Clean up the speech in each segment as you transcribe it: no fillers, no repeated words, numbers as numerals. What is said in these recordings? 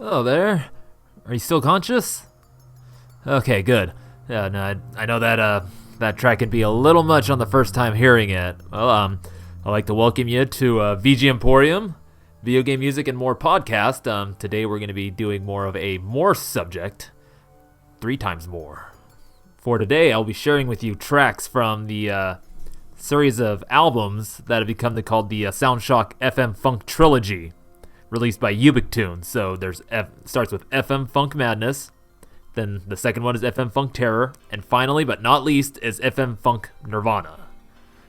Oh, there. Are you still conscious? Okay, good. Yeah, no, I know that that track can be a little much on the first time hearing it. Well, I'd like to welcome you to VGMporium, Video Game Music and More podcast. Today we're going to be doing more of a more subject, 3 times more. For today, I'll be sharing with you tracks from the series of albums that have become called the Soundshock FM Funk Trilogy, released by Chiptunes. So starts with FM Funk Madness, then the second one is FM Funk Terror, and finally, but not least, is FM Funk Nirvana.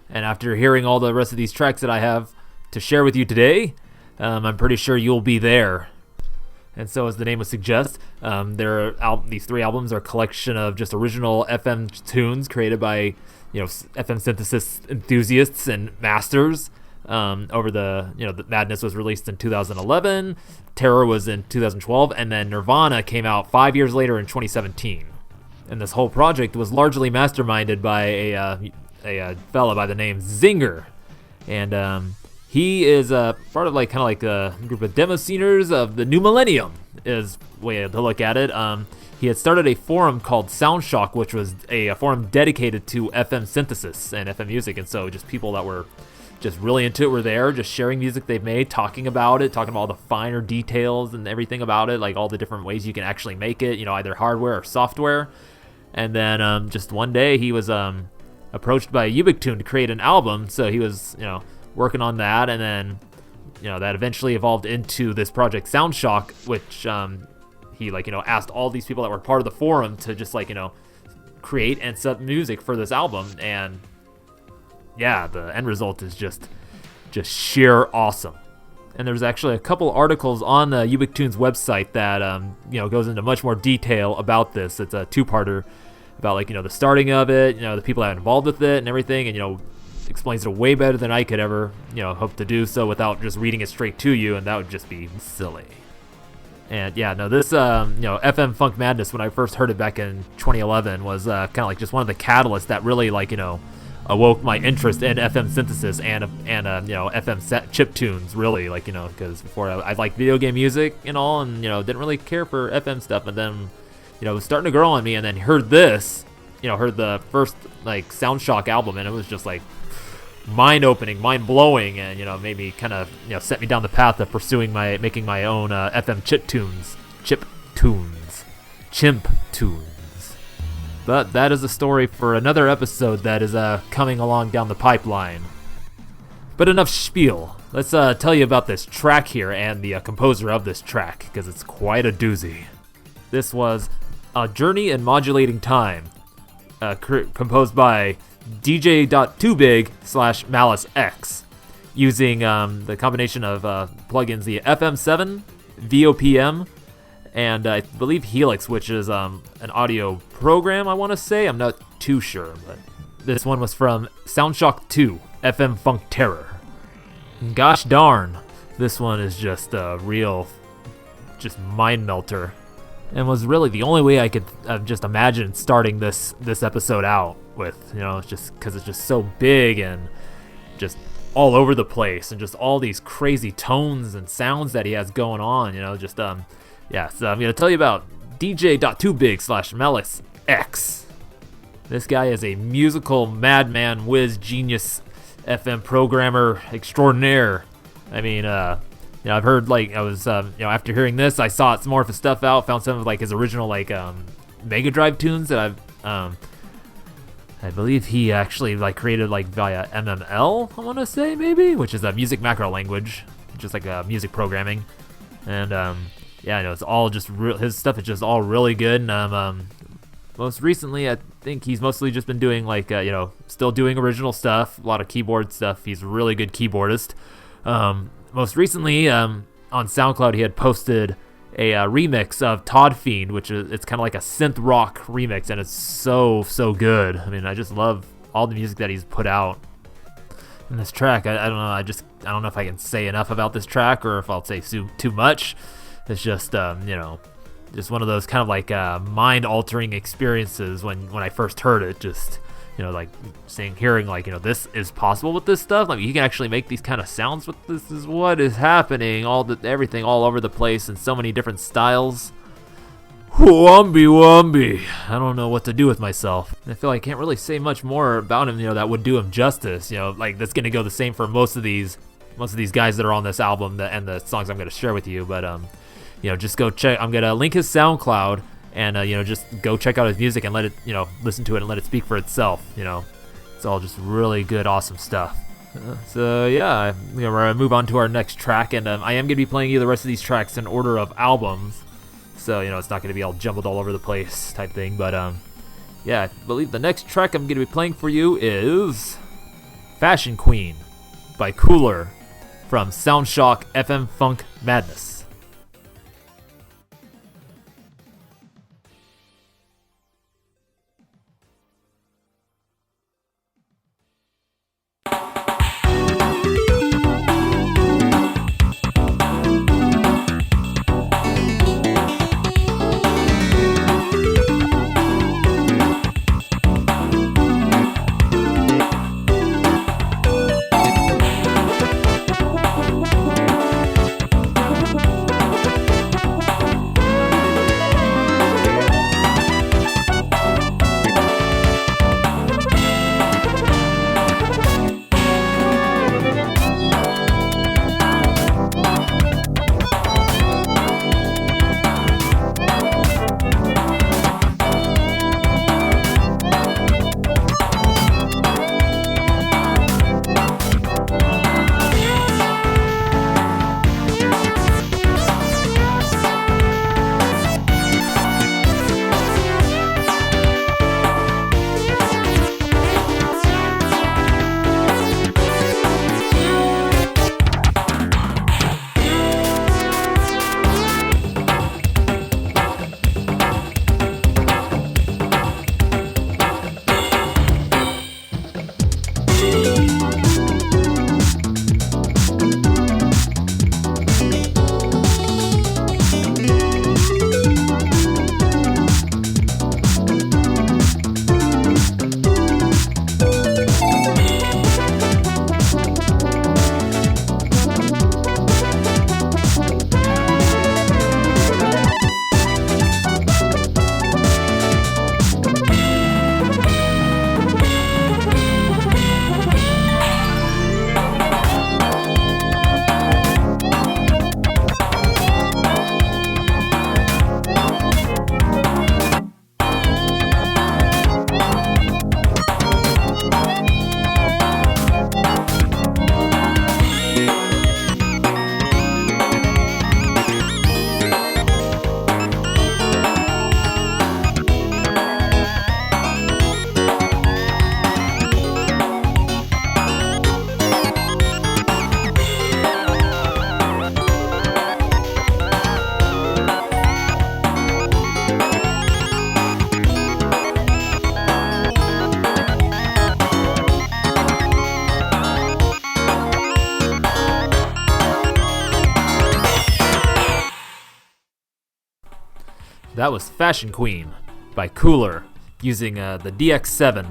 And after hearing all the rest of these tracks that I have to share with you today, I'm pretty sure you'll be there. And so, as the name would suggest, these 3 albums are a collection of just original FM tunes created by, FM synthesis enthusiasts and masters. The Madness was released in 2011, Terror was in 2012, and then Nirvana came out 5 years later in 2017. And this whole project was largely masterminded by a fella by the name Zinger, and he is part of a group of demo sceners of the new millennium is way to look at it. He had started a forum called Soundshock, which was a forum dedicated to FM synthesis and FM music, and so just people that were just really into it were there, just sharing music they've made, talking about all the finer details and everything about it, like all the different ways you can actually make it, either hardware or software. And then just one day he was approached by Chiptunes to create an album, so he was working on that, and then that eventually evolved into this project Soundshock, which he asked all these people that were part of the forum to just create and set music for this album. And yeah, the end result is just sheer awesome. And there's actually a couple articles on the Chiptunes website that goes into much more detail about this. It's a 2-parter about the starting of it, the people that are involved with it and everything, and explains it way better than I could ever hope to do so without just reading it straight to you, and that would just be silly. And yeah, no, this FM Funk Madness, when I first heard it back in 2011, was kind of just one of the catalysts that really awoke my interest in FM synthesis and FM chiptunes, really, because before I liked video game music and all, and didn't really care for FM stuff, and then it was starting to grow on me, and then heard this, heard the first Soundshock album, and it was just mind-opening, mind-blowing, and made me kind of set me down the path of making my own FM chiptunes. But that is a story for another episode that is coming along down the pipeline. But enough spiel. Let's tell you about this track here and the composer of this track, because it's quite a doozy. This was A Journey in Modulating Time, composed by DJ.TooBig/Malice X, using the combination of plugins, the FM7, VOPM, and I believe Helix, which is an audio program, I want to say. I'm not too sure, but this one was from Soundshock 2, FM Funk Terror. And gosh darn, this one is just a real, mind melter, and was really the only way I could just imagine starting this episode out with. It's just because it's just so big and just all over the place, and just all these crazy tones and sounds that he has going on. Yeah, so I'm going to tell you about DJ.TooBig/Malice X. This guy is a musical madman, whiz, genius, FM programmer extraordinaire. I mean, I've heard, after hearing this, I saw some more of his stuff out, found some of, his original, Mega Drive tunes that I believe he actually, created, via MML, I want to say, maybe, which is a music macro language, just music programming. And, it's all just his stuff is just all really good. And most recently, I think he's mostly just been doing still doing original stuff, a lot of keyboard stuff. He's a really good keyboardist. Most recently, on SoundCloud, he had posted a remix of Todd Fiend, which it's kind of like a synth rock remix, and it's so good. I mean, I just love all the music that he's put out. And this track, I don't know, I don't know if I can say enough about this track, or if I'll say too much. It's just, just one of those kind of mind-altering experiences when I first heard it. Just, like hearing like, this is possible with this stuff. Like you can actually make these kind of sounds with this. Is what is happening. Everything all over the place in so many different styles. Womby. I don't know what to do with myself. I feel like I can't really say much more about him, that would do him justice. Like that's gonna go the same for most of these guys that are on this album and the songs I'm gonna share with you. But just go check. I'm gonna link his SoundCloud. And, just go check out his music and let it, listen to it and let it speak for itself, It's all just really good, awesome stuff. So, yeah, we're going to move on to our next track. And I am going to be playing you the rest of these tracks in order of albums. So, it's not going to be all jumbled all over the place type thing. But, yeah, I believe the next track I'm going to be playing for you is Fashion Queen by Cooler from Soundshock FM Funk Madness. That was Fashion Queen by Cooler using the DX7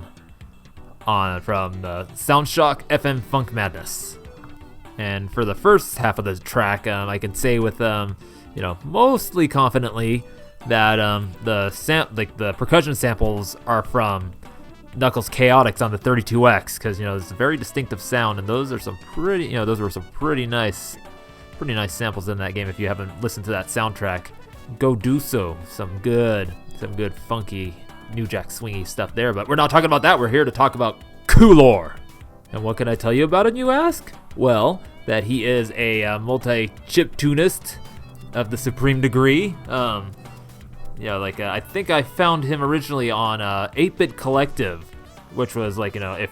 from the Soundshock FM Funk Madness. And for the first half of the track, I can say with mostly confidently that the percussion samples are from Knuckles Chaotix on the 32X, because it's a very distinctive sound, and those are some pretty nice samples in that game. If you haven't listened to that soundtrack, go do so. Some good funky New Jack swingy stuff there. But we're not talking about that. We're here to talk about Cooler. And what can I tell you about him, you ask? Well, that he is a multi-chiptunist of the supreme degree. I think I found him originally on 8-Bit Collective, which was if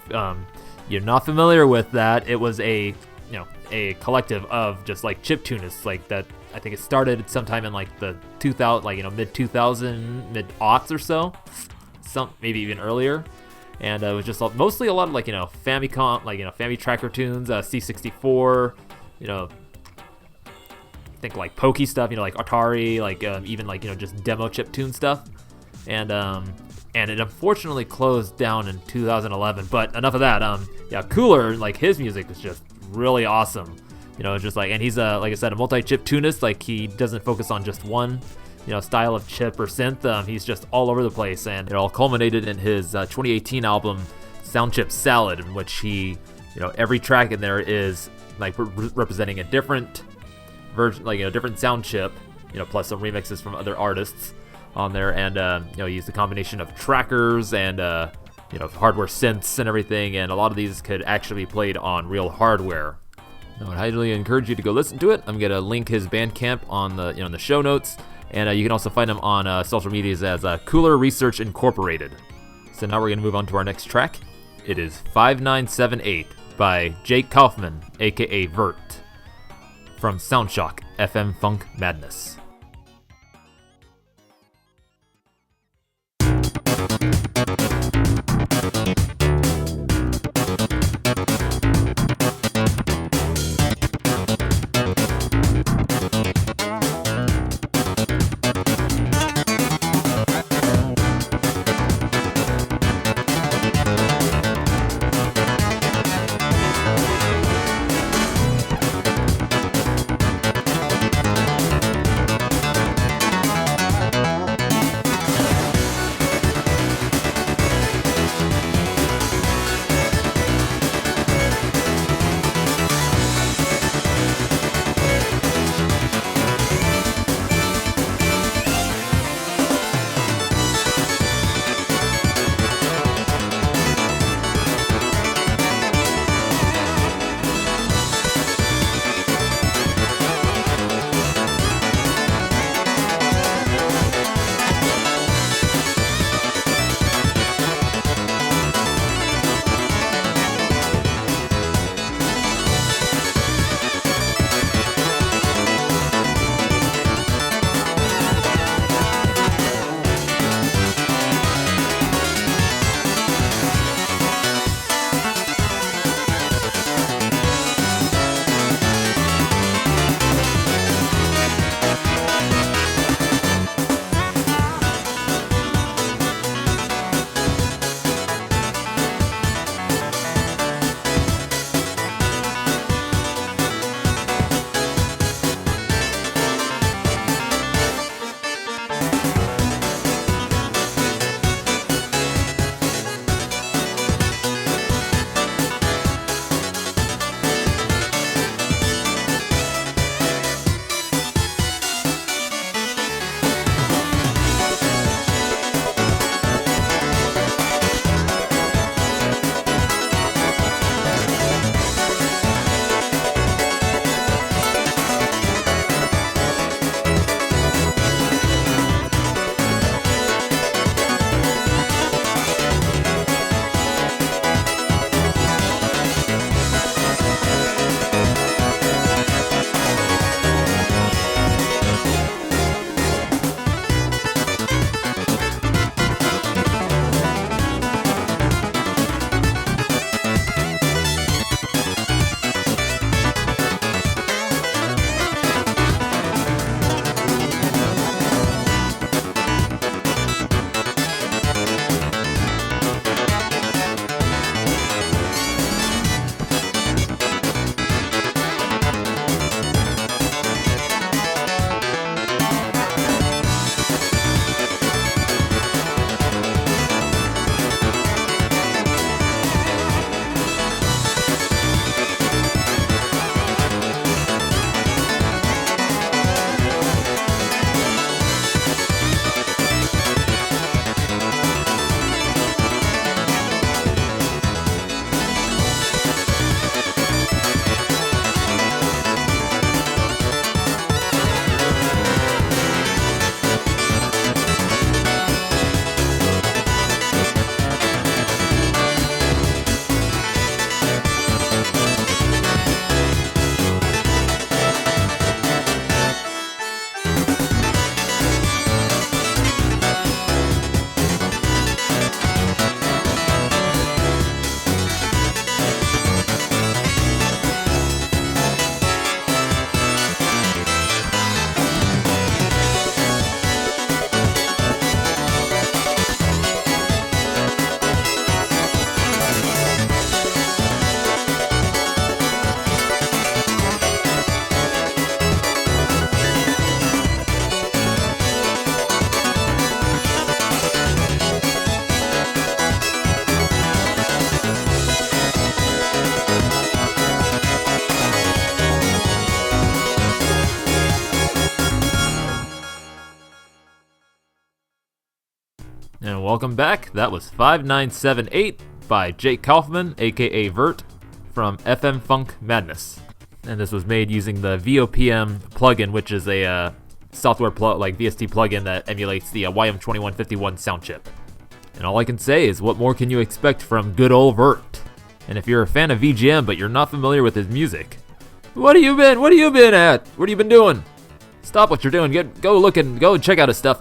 you're not familiar with that, it was a collective of just chiptunists that. I think it started sometime in the 2000, mid-2000, mid-aughts or so, maybe even earlier, and it was just mostly a lot of Famicom, Fami Tracker tunes, C64, I think Pokey stuff, like Atari, even just demo chip tune stuff, and and it unfortunately closed down in 2011. But enough of that. Yeah, Cooler, like his music was just really awesome. You know, just like, and he's like I said, a multi-chip tunist. Like he doesn't focus on just one, you know, style of chip or synth. He's just all over the place, and it all culminated in his 2018 album, Sound Chip Salad, in which he, you know, every track in there is like representing a different version, like, you know, different sound chip, you know, plus some remixes from other artists on there, and you know, he used a combination of trackers and you know, hardware synths and everything, and a lot of these could actually be played on real hardware. I would highly encourage you to go listen to it. I'm gonna link his Bandcamp on the, you know, in the show notes, and you can also find him on social medias as Cooler Research Incorporated. So now we're gonna move on to our next track. It is 5978 by Jake Kaufman, aka Vert, from Soundshock FM Funk Madness. welcome back. That was 5978 by Jake Kaufman, aka Vert, from FM Funk Madness. And this was made using the VOPM plugin, which is a software VST plugin that emulates the YM2151 sound chip. And all I can say is, what more can you expect from good old Vert? And if you're a fan of VGM but you're not familiar with his music, what have you been at? What have you been doing? Stop what you're doing. Go and check out his stuff.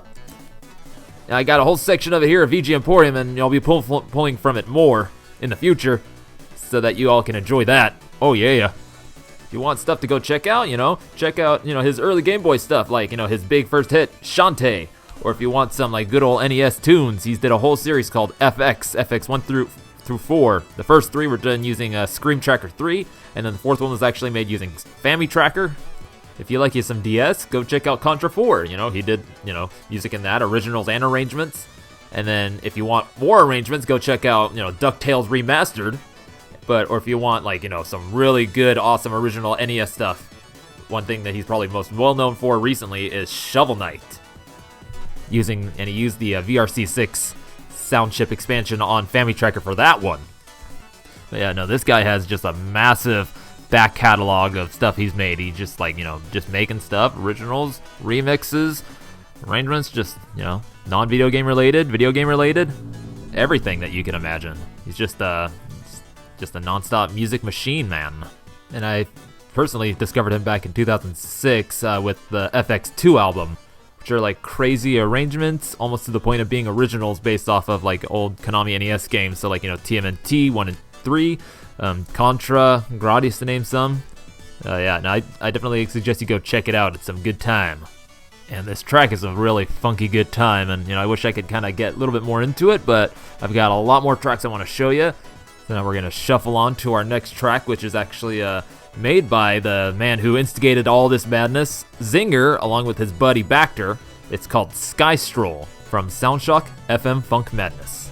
I got a whole section of it here at VGMporium, and I'll be pulling from it more in the future so that you all can enjoy that. Oh yeah. If you want stuff to go check out, check out, his early Game Boy stuff, like, his big first hit, Shantae. Or if you want some, like, good old NES tunes, he's did a whole series called FX 1 through 4. The first 3 were done using Scream Tracker 3, and then the 4th one was actually made using Family Tracker. If you like you some DS, go check out Contra 4. He did, music in that, originals and arrangements. And then if you want more arrangements, go check out, DuckTales Remastered. Or if you want, like, some really good, awesome original NES stuff, one thing that he's probably most well known for recently is Shovel Knight. He used the VRC6 sound chip expansion on Family Tracker for that one. But yeah, no, this guy has just a massive back catalog of stuff he's made. He just just making stuff, originals, remixes, arrangements, just, non-video game related, video game related, everything that you can imagine. He's just a non-stop music machine, man. And I personally discovered him back in 2006 with the FX2 album, which are like crazy arrangements, almost to the point of being originals based off of like old Konami NES games. So like, TMNT 1 and 3, Contra, Gradius to name some. Yeah, no, I definitely suggest you go check it out. It's some good time. And this track is a really funky good time, and I wish I could kind of get a little bit more into it, but I've got a lot more tracks I want to show you. So now we're going to shuffle on to our next track, which is actually made by the man who instigated all this madness, Zinger, along with his buddy Bacter. It's called Sky Stroll from Soundshock FM Funk Madness.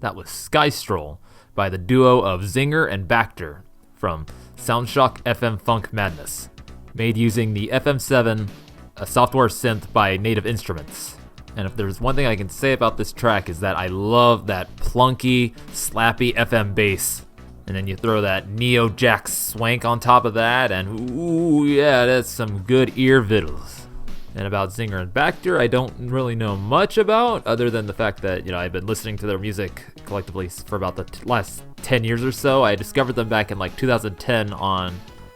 That was Sky Stroll by the duo of Zinger and Bacter from Soundshock FM Funk Madness, made using the FM7, a software synth by Native Instruments. And if there's one thing I can say about this track is that I love that plunky, slappy FM bass. And then you throw that Neo Jack swank on top of that, and ooh, yeah, that's some good ear vittles. And about Zinger and Bacter, I don't really know much about, other than the fact that, I've been listening to their music collectively for about the last 10 years or so. I discovered them back in 2010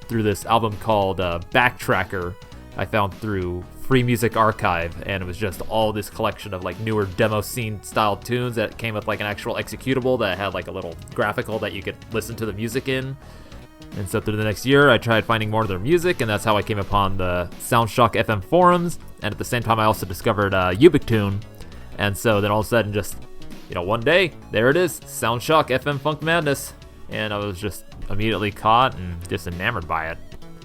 through this album called Backtracker I found through Free Music Archive, and it was just all this collection of newer demo scene style tunes that came with an actual executable that had a little graphical that you could listen to the music in. And so through the next year, I tried finding more of their music, and that's how I came upon the Soundshock FM forums. And at the same time, I also discovered Ubiquitune. And so then all of a sudden, just one day, there it is, Soundshock FM Funk Madness, and I was just immediately caught and just enamored by it.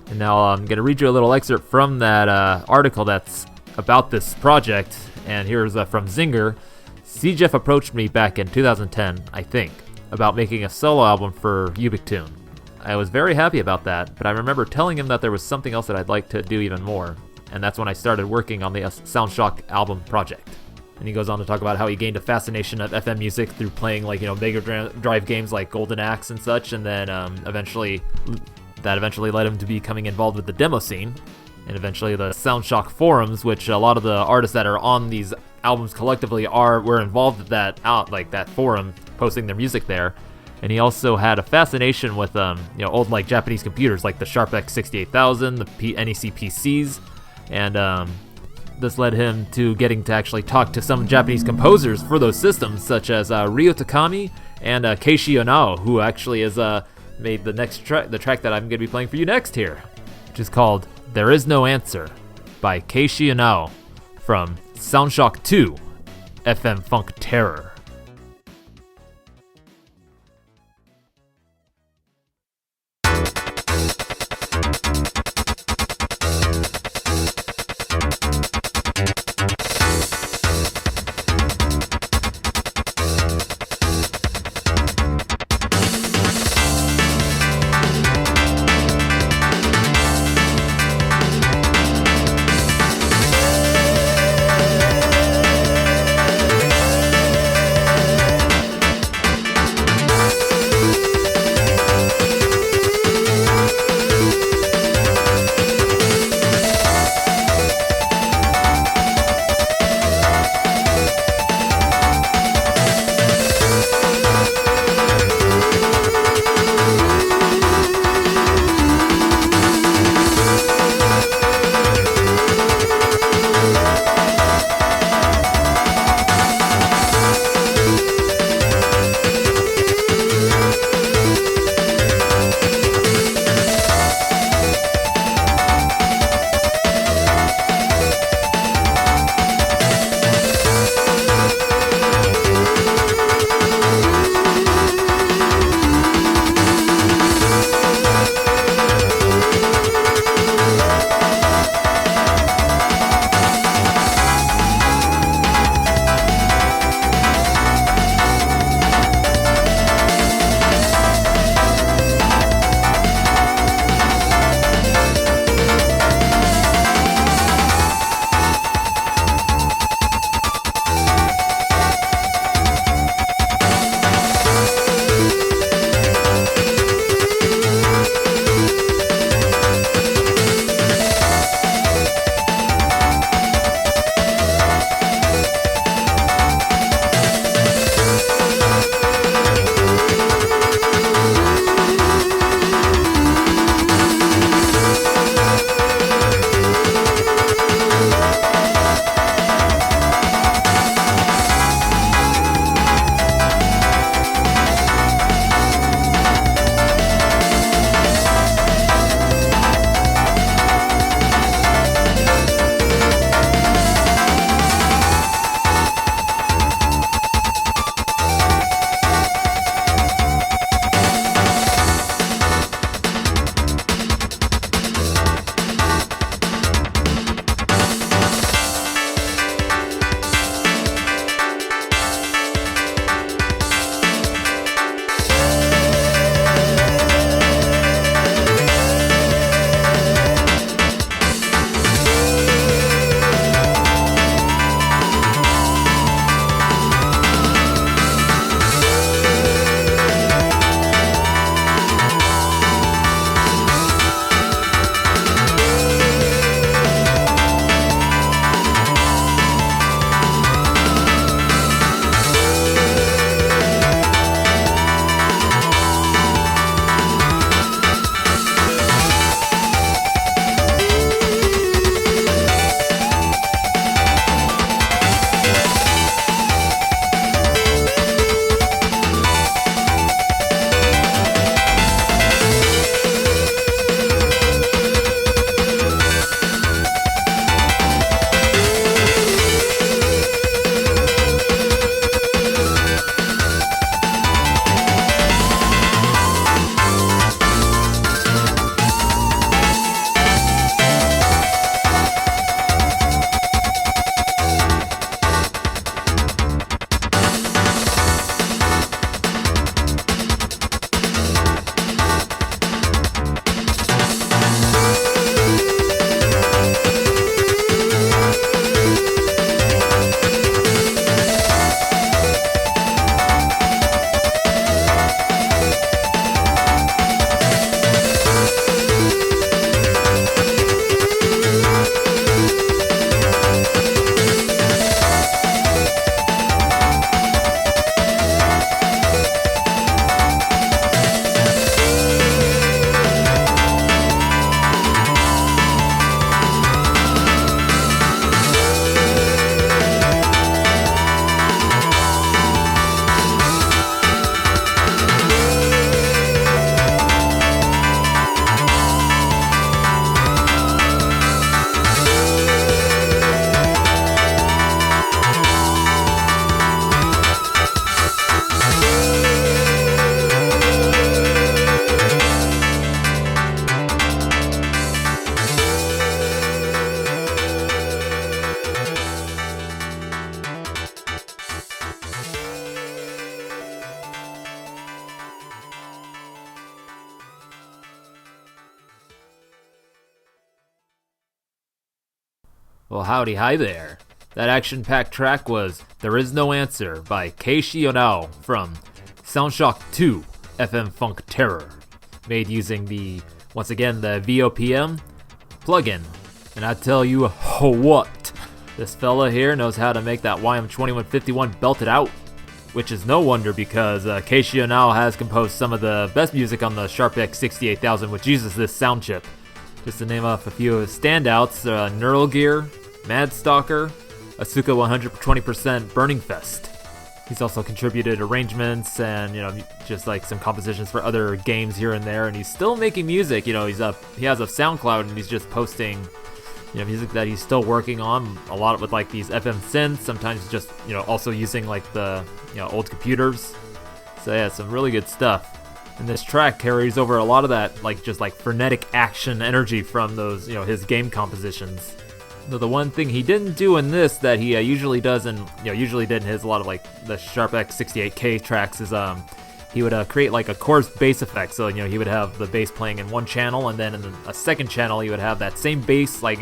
And now I'm going to read you a little excerpt from that article that's about this project. And here's from Zinger. C-Jeff approached me back in 2010, I think, about making a solo album for Ubiquitune. I was very happy about that, but I remember telling him that there was something else that I'd like to do even more. And that's when I started working on the Soundshock album project. And he goes on to talk about how he gained a fascination of FM music through playing Mega Drive games like Golden Axe and such, and then eventually led him to becoming involved with the demo scene, and eventually the Soundshock forums, which a lot of the artists that are on these albums collectively were involved with that forum, posting their music there. And he also had a fascination with old Japanese computers like the Sharp X68000, the NEC PCs, and this led him to getting to actually talk to some Japanese composers for those systems, such as Ryo Takami and Keiichi Onao, who actually is made the track that I'm going to be playing for you next here, which is called There Is No Answer by Keiichi Onao from Soundshock 2 FM Funk Terror. Well, howdy hi there. That action-packed track was There Is No Answer by Keishi Onao from Soundshock 2 FM Funk Terror, made using once again, the VGMporium plugin. And I tell you what, this fella here knows how to make that YM2151 belt it out, which is no wonder because Keishi Onao has composed some of the best music on the Sharp-X 68000, which uses this sound chip. Just to name off a few of his standouts, Neural Gear, Mad Stalker, Asuka 120% Burning Fest. He's also contributed arrangements and, just like some compositions for other games here and there, and he's still making music. He has a SoundCloud, and he's just posting, music that he's still working on, a lot with like these FM synths, sometimes just, also using like the, old computers. So yeah, some really good stuff. And this track carries over a lot of that, like, just like frenetic action energy from those, his game compositions. Though the one thing he didn't do in this that he usually does and, usually did in his, a lot of like the Sharp-X 68K tracks is, he would create like a chorus bass effect. So, he would have the bass playing in one channel, and then in a second channel, he would have that same bass, like,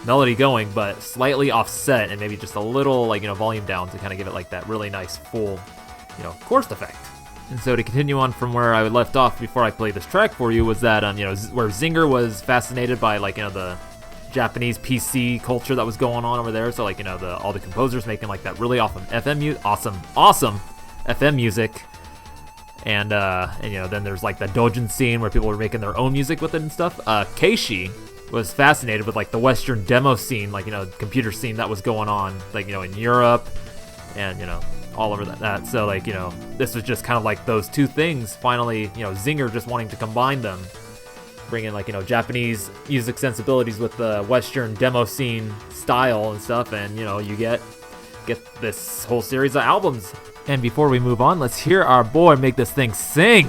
melody going, but slightly offset and maybe just a little, like, volume down to kind of give it like that really nice full, chorus effect. And so to continue on from where I left off before I played this track for you was that, where Zinger was fascinated by, like, the Japanese PC culture that was going on over there. So, like, all the composers making, like, that really awesome awesome FM music. And then there's, like, the doujin scene where people were making their own music with it and stuff. Keishi was fascinated with, like, the Western demo scene, like, computer scene that was going on, like, in Europe and, all over that. So, like, this was just kind of like those two things finally, Zinger just wanting to combine them, bring in, like, Japanese music sensibilities with the Western demo scene style and stuff, and, you get this whole series of albums. And before we move on, let's hear our boy make this thing sing.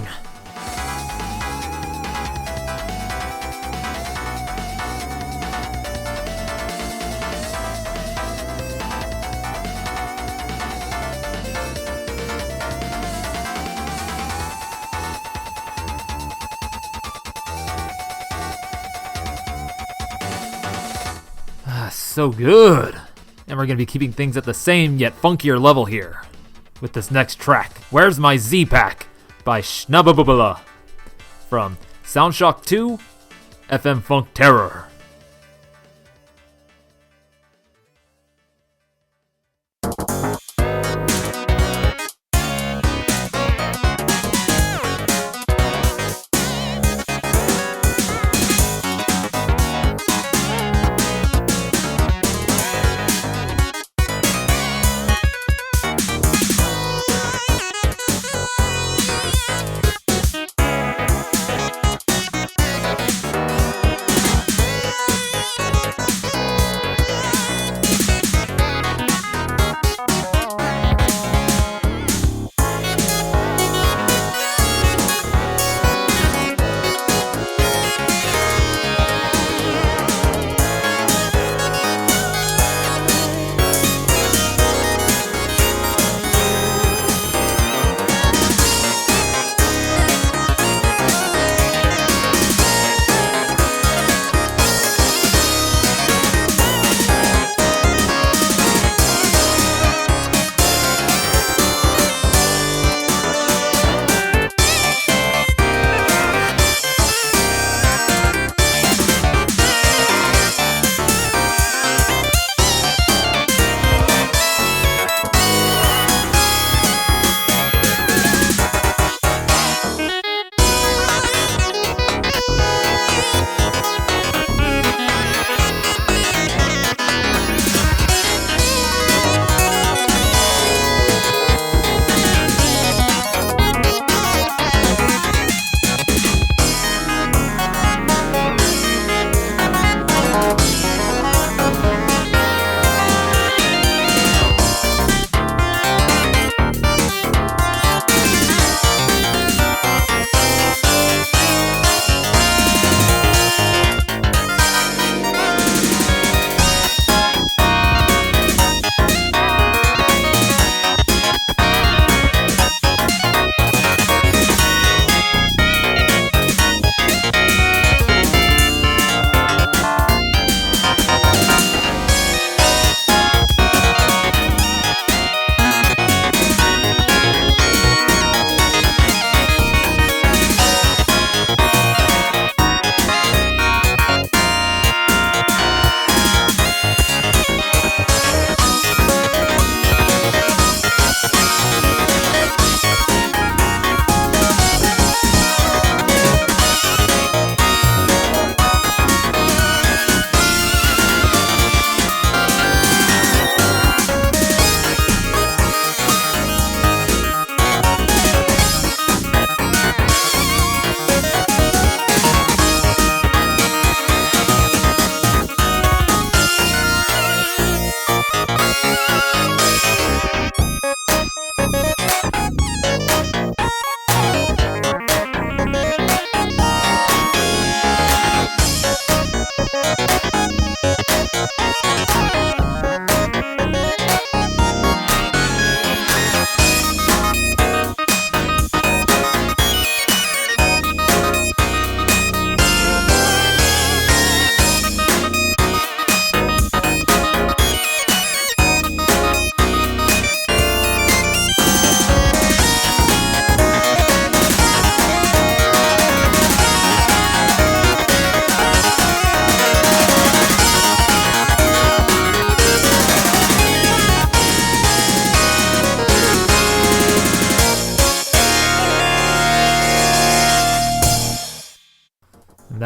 So good. And we're going to be keeping things at the same yet funkier level here with this next track, Where's My Z-Pack by Schnabababala from Soundshock 2 FM Funk Terror.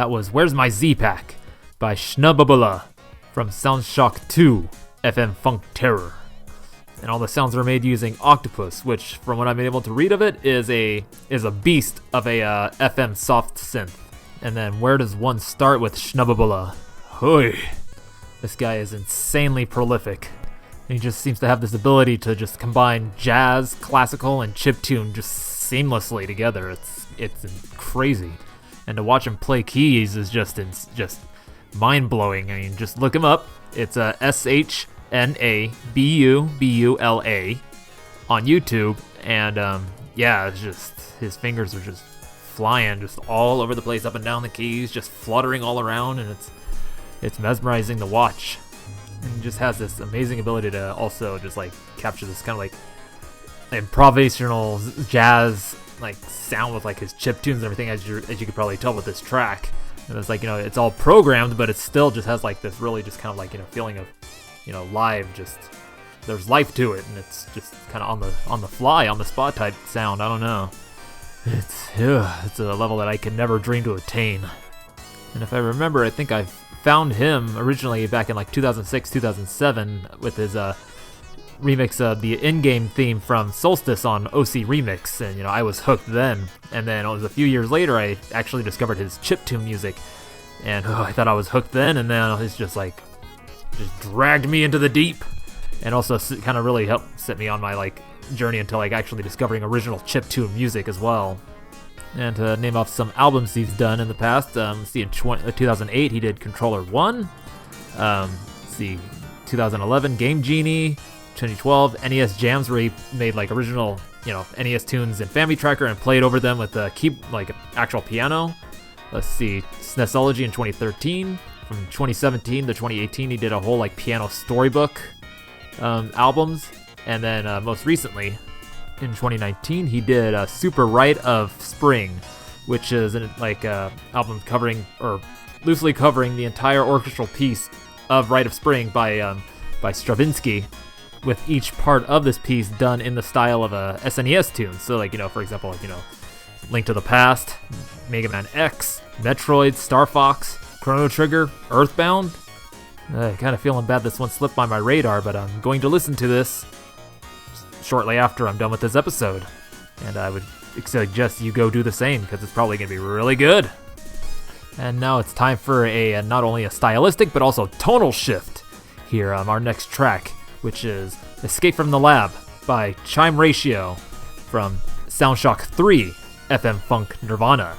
that was Where's My Z-Pack by Schnubbabula from Soundshock 2 FM Funk Terror. And all the sounds are made using Octopus, which, from what I've been able to read of it, is a beast of a FM soft synth. And then where does one start with Schnubbabula? Hoi! This guy is insanely prolific. And he just seems to have this ability to just combine jazz, classical, and chiptune just seamlessly together. It's crazy. And to watch him play keys is just mind-blowing. I mean, just look him up. It's SHNABUBULA on YouTube, and yeah, it's just his fingers are just flying just all over the place, up and down the keys, just fluttering all around, and it's mesmerizing to watch. And he just has this amazing ability to also just like capture this kind of like improvisational jazz like sound with like his chiptunes and everything, as you could probably tell with this track. And it's like, it's all programmed, but it still just has like this really just kind of like, feeling of, live, just there's life to it, and it's just kind of on the fly, on the spot type sound. I don't know. It's a level that I could never dream to attain. And if I remember, I think I found him originally back in like 2006, 2007 with his remix of the in-game theme from Solstice on OC Remix, and I was hooked then. And then it was a few years later I actually discovered his chiptune music, and I thought I was hooked then, and then it's just dragged me into the deep, and also kind of really helped set me on my like journey into like actually discovering original chiptune music as well. And to name off some albums he's done in the past, let's see, in 2008 he did Controller 1, let's see, 2011 Game Genie, 2012 NES Jams, where he made like original NES tunes in Family Tracker and played over them with actual piano. Let's see, SNESology in 2013. From 2017 to 2018 he did a whole like piano storybook albums. And then most recently in 2019 he did Super Rite of Spring, which is an album covering or loosely covering the entire orchestral piece of Rite of Spring by Stravinsky, with each part of this piece done in the style of a SNES tune. So for example, Link to the Past, Mega Man X, Metroid, Star Fox, Chrono Trigger, Earthbound. Kind of feeling bad this one slipped by my radar, but I'm going to listen to this shortly after I'm done with this episode. And I would suggest you go do the same, because it's probably going to be really good. And now it's time for a not only a stylistic, but also tonal shift here on our next track, which is Escape from the Lab by Chime Ratio from Soundshock 3 FM Funk Nirvana.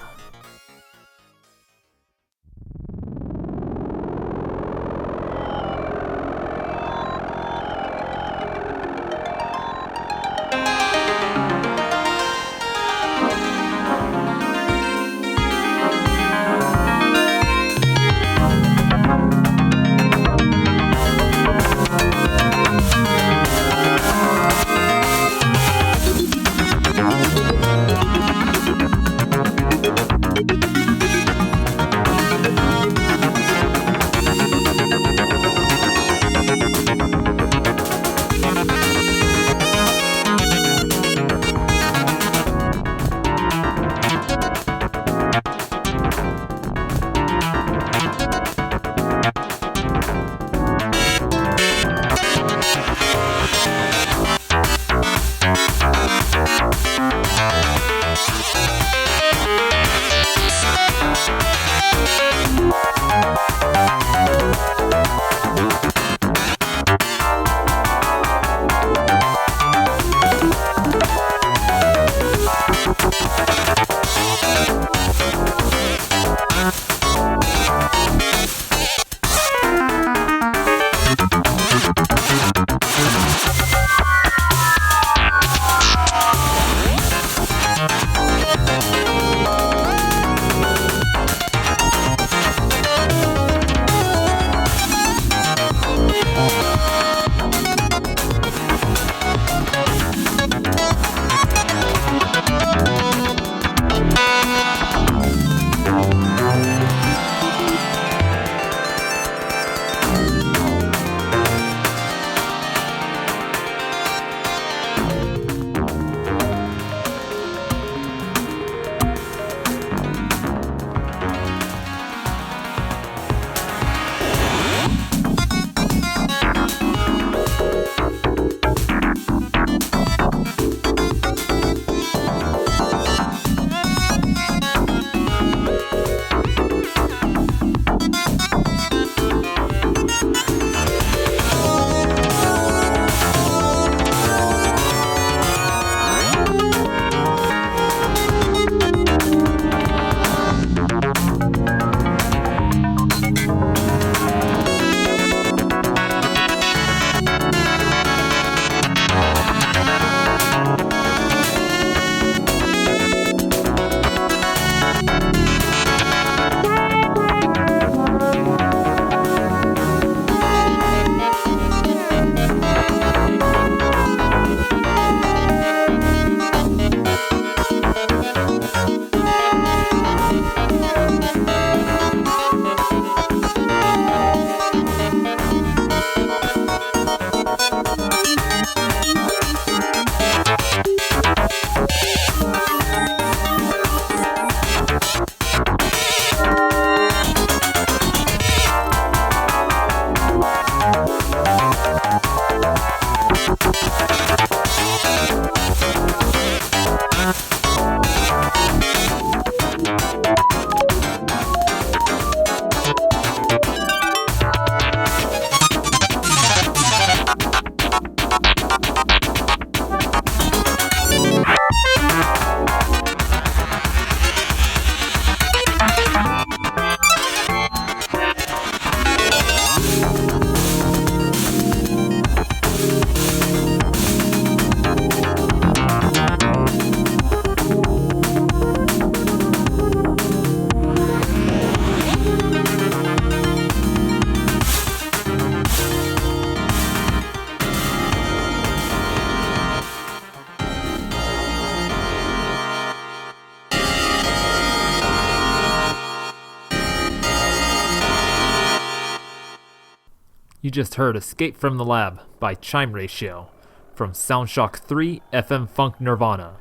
You just heard Escape from the Lab by Chime Ratio from Soundshock 3 FM Funk Nirvana,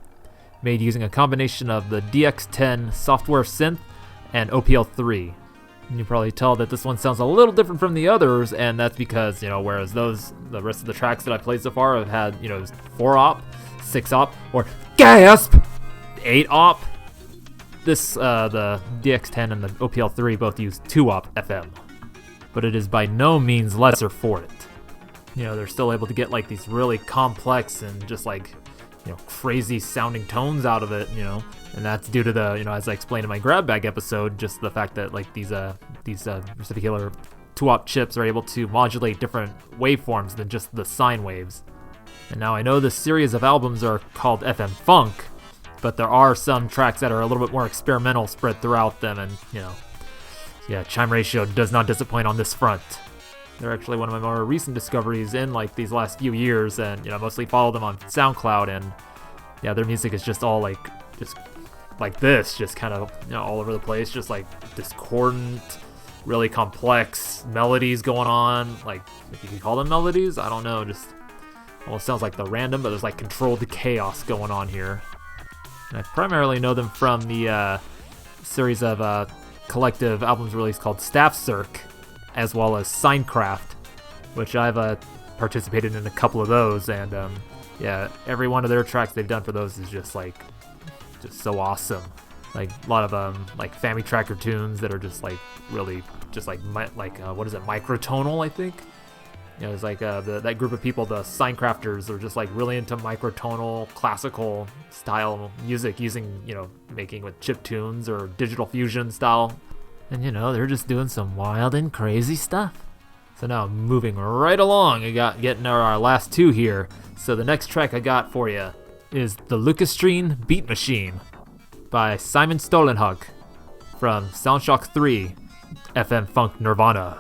made using a combination of the DX10 software synth and OPL3. And you probably tell that this one sounds a little different from the others, and that's because, whereas the rest of the tracks that I played so far have had, 4-op, 6-op, or gasp, 8-op. This, the DX10 and the OPL3 both use 2-op FM. But it is by no means lesser for it. They're still able to get like these really complex and just like, crazy sounding tones out of it, and that's due to the, as I explained in my grab bag episode, just the fact that like these particular 2-op chips are able to modulate different waveforms than just the sine waves. And now I know this series of albums are called FM Funk, but there are some tracks that are a little bit more experimental spread throughout them, and Chime Ratio does not disappoint on this front. They're actually one of my more recent discoveries in like these last few years, and mostly follow them on SoundCloud, and their music is just all like just like this, just kind of all over the place, just like discordant, really complex melodies going on. Like, if you can call them melodies, I don't know, just almost sounds like the random, but there's like controlled chaos going on here. And I primarily know them from the series of collective albums released called Staff Circ, as well as Signcraft, which I've participated in a couple of those, and every one of their tracks they've done for those is just so awesome. Like a lot of like Family Tracker tunes that are just like really just like what is it, microtonal, I think. It's like that group of people, the Signcrafters, are just like really into microtonal classical style music, using making with chiptunes or digital fusion style, and they're just doing some wild and crazy stuff. So now moving right along, getting our last two here. So the next track I got for you is the Lucastrine Beat Machine by Simon Stolenhug from Soundshock 3 FM Funk Nirvana.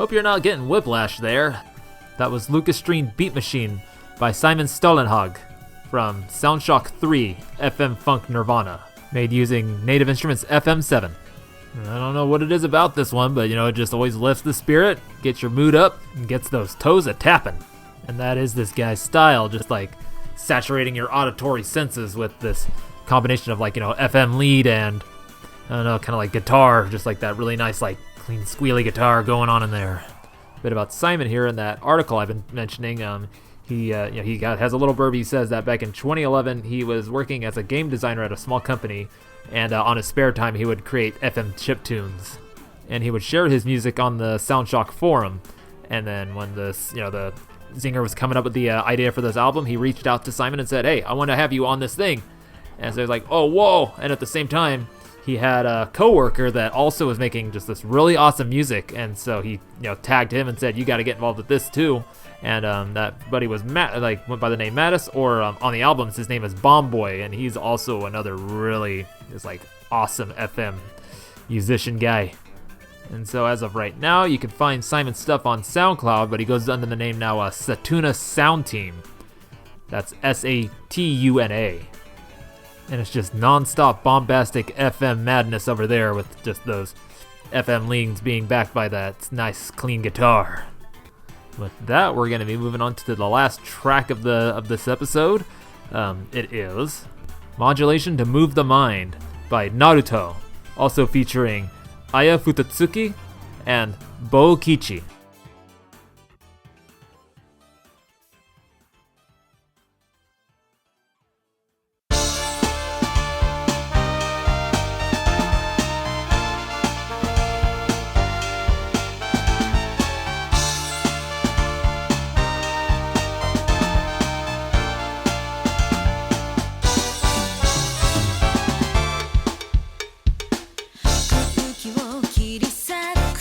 Hope you're not getting whiplash there. That was Lucas Stream Beat Machine by Simon Stollenhag from Soundshock 3 FM Funk Nirvana, made using Native Instruments FM7. I don't know what it is about this one, but it just always lifts the spirit, gets your mood up, and gets those toes a-tapping. And that is this guy's style, just like saturating your auditory senses with this combination of FM lead and, I don't know, kind of like guitar, just like that really nice, clean, squealy guitar going on in there. A bit about Simon here in that article I've been mentioning. He has a little blurb. He says that back in 2011, he was working as a game designer at a small company, and on his spare time, he would create FM chiptunes, and he would share his music on the Soundshock forum. And then when the Zinger was coming up with the idea for this album, he reached out to Simon and said, "Hey, I want to have you on this thing." And so he's like, "Oh, whoa!" And at the same time, he had a coworker that also was making just this really awesome music, and so he tagged him and said, "You got to get involved with this too." And that buddy was went by the name Mattis, or on the albums his name is Bombboy, and he's also another really just awesome FM musician guy. And so as of right now, you can find Simon's stuff on SoundCloud, but he goes under the name now Satuna Sound Team. That's Satuna. And it's just non-stop bombastic FM madness over there, with just those FM leads being backed by that nice clean guitar. With that, we're going to be moving on to the last track of this episode. It is Modulation to Move the Mind by Naruto, also featuring Aya Futatsuki and Bo Kichi. 空気を切り裂く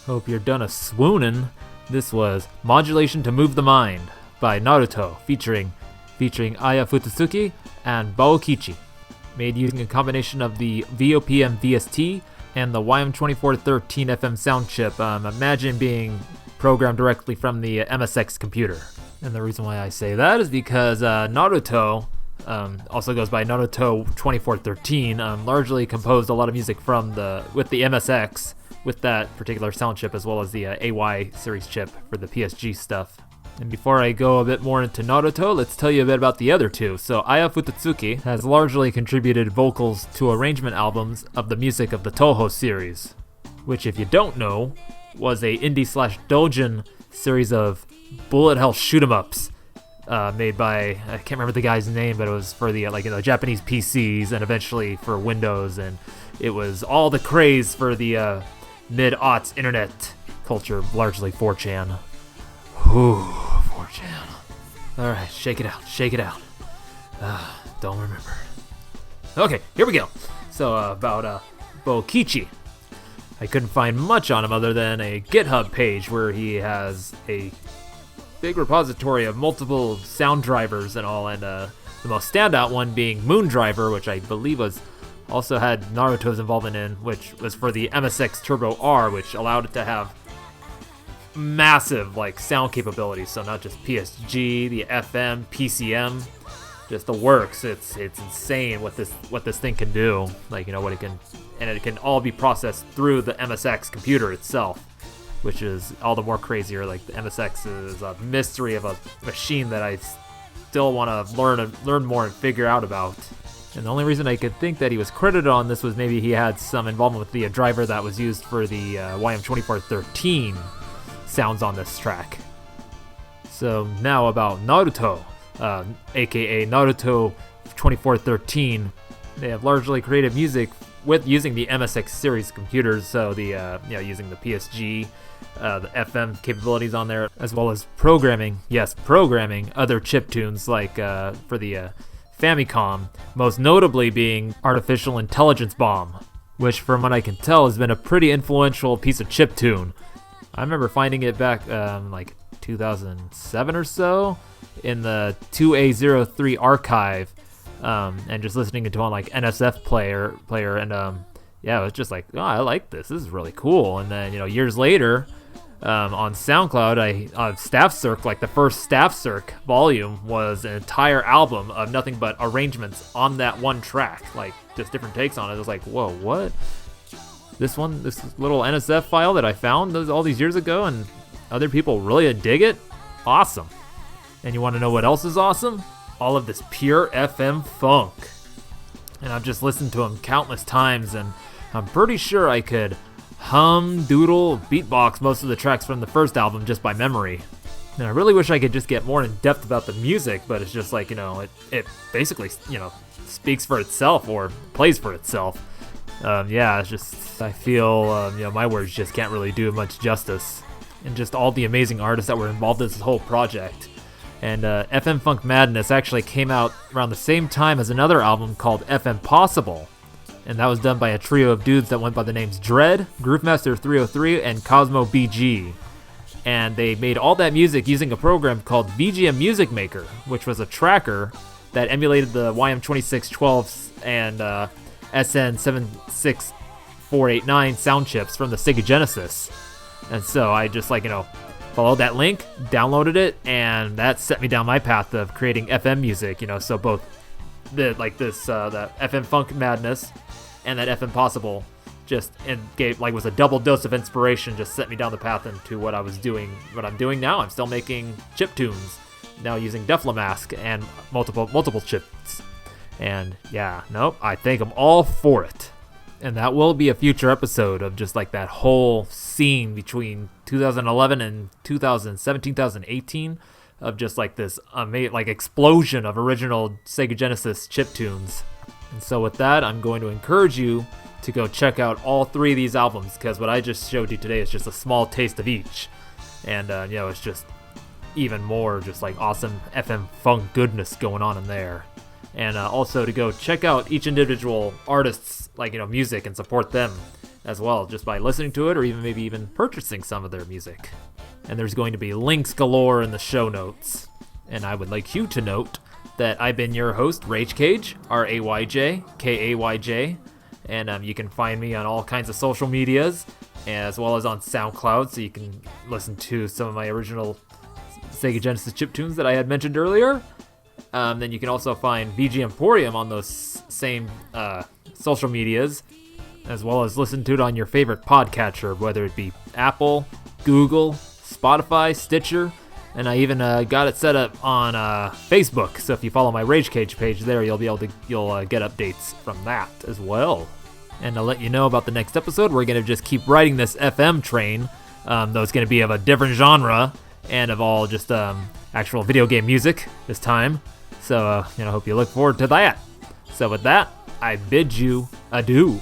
Hope you're done a swoonin'. This was Modulation to Move the Mind by Naruto, featuring Aya Futsuki and Baokichi. Made using a combination of the VOPM VST and the YM2413 FM sound chip. Imagine being programmed directly from the MSX computer. And the reason why I say that is because Naruto, also goes by Naruto 2413, largely composed a lot of music with the MSX, with that particular sound chip, as well as the AY series chip for the PSG stuff. And before I go a bit more into Naruto, let's tell you a bit about the other two. So Aya Futsuki has largely contributed vocals to arrangement albums of the music of the Toho series, which, if you don't know, was a indie/doujin series of bullet hell shoot 'em ups made by, I can't remember the guy's name, but it was for the Japanese PCs and eventually for Windows, and it was all the craze for the mid-aughts internet culture, largely 4chan. Ooh, 4chan. Alright, shake it out. Don't remember. Okay, here we go. So, about Bokichi. I couldn't find much on him other than a GitHub page where he has a big repository of multiple sound drivers and all, and the most standout one being Moon Driver, which I believe also had Naruto's involvement in, which was for the MSX Turbo R, which allowed it to have massive sound capabilities. So not just PSG, the FM, PCM, just the works. It's insane what this thing can do. What it can, and it can all be processed through the MSX computer itself, which is all the more crazier. The MSX is a mystery of a machine that I still want to learn more and figure out about. And the only reason I could think that he was credited on this was maybe he had some involvement with the driver that was used for the YM2413 sounds on this track. So now about Naruto, aka Naruto 2413. They have largely created music with using the MSX series computers, so the using the PSG, the FM capabilities on there, as well as programming other chiptunes for the Famicom, most notably being Artificial Intelligence Bomb, which from what I can tell has been a pretty influential piece of chiptune. I remember finding it back 2007 or so in the 2A03 archive, and just listening to it on NSF player, and it was just I like this. This is really cool. And then years later, on SoundCloud, Staff Circ, the first Staff Circ volume was an entire album of nothing but arrangements on that one track, just different takes on it. It was whoa, what? This little NSF file that I found all these years ago, and other people really dig it? Awesome. And you want to know what else is awesome? All of this pure FM funk. And I've just listened to him countless times, and I'm pretty sure I could hum, doodle, beatbox most of the tracks from the first album just by memory. And I really wish I could just get more in depth about the music, but it's just it basically, speaks for itself or plays for itself. It's just, I feel, my words just can't really do much justice. And just all the amazing artists that were involved in this whole project. And FM Funk Madness actually came out around the same time as another album called FM Possible. And that was done by a trio of dudes that went by the names Dread, Groovemaster 303, and Cosmo BG. And they made all that music using a program called VGM Music Maker, which was a tracker that emulated the YM2612 and SN76489 sound chips from the Sega Genesis. And so I just followed that link, downloaded it, and that set me down my path of creating FM music. So both the FM Funk Madness and that FM Possible was a double dose of inspiration. Just set me down the path into what I'm doing now. I'm still making chiptunes now using Deflamask and multiple chips. And I thank them all for it. And that will be a future episode of just that whole scene between 2011 and 2017, 2018 of just this explosion of original Sega Genesis chiptunes. And so with that, I'm going to encourage you to go check out all three of these albums, because what I just showed you today is just a small taste of each. And it's just even more just awesome FM funk goodness going on in there. And also to go check out each individual artist's music and support them. as well, just by listening to it or maybe even purchasing some of their music. And there's going to be links galore in the show notes. And I would like you to note that I've been your host, Rage Cage, RAYJ, KAYJ, and you can find me on all kinds of social medias, as well as on SoundCloud, so you can listen to some of my original Sega Genesis chiptunes that I had mentioned earlier. Then you can also find VGMporium on those same social medias, as well as listen to it on your favorite podcatcher, whether it be Apple, Google, Spotify, Stitcher, and I even got it set up on Facebook. So if you follow my Rage Cage page there, you'll get updates from that as well. And to let you know about the next episode, we're gonna just keep riding this FM train, though it's gonna be of a different genre and of all just actual video game music this time. So I hope you look forward to that. So with that, I bid you adieu.